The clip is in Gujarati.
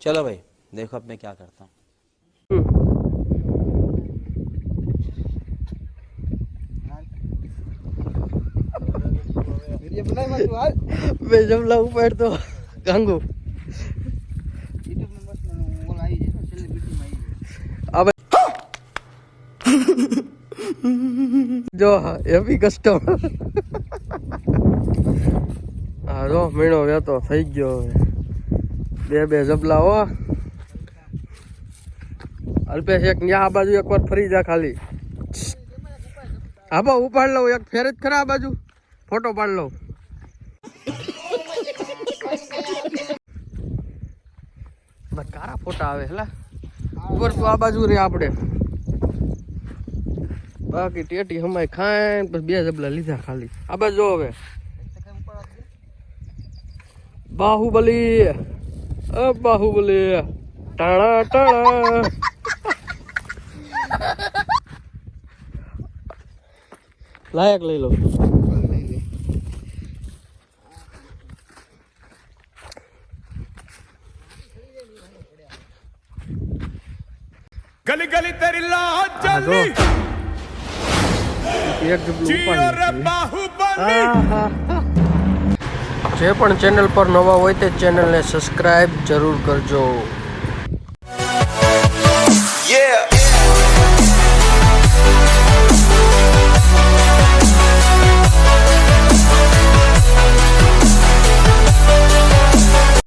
चलो भाई देखो अब मैं क्या करता हूँ। मैं जमला ऊपर तो गांगू अब जो हेवी कस्टमर હા જો મીણો વેતો થઈ ગયો હવે બે જબલા હો અલ્પેશ એક ન્યા આ બાજુ એકવાર ફરી જા ખાલી હા બા ઉપાડ લઉં એક ફેર જ ખરા આ બાજુ ફોટો પાડ લઉં કારા ફોટા આવે હેલા ઉપર તો આ બાજુ રે આપણે બાકી ટેટી હમાય ખાય પછી બે જબલા લીધા ખાલી આ બાજુ જો હવે બાહુબલી બાહુબલી ટાણા ટાણા લાયક લઈ લો गली गली तेरी लाज चली એક જબલું જે પણ ચેનલ પર નવા હોય તે ચેનલને સબસ્ક્રાઇબ જરૂર કરજો।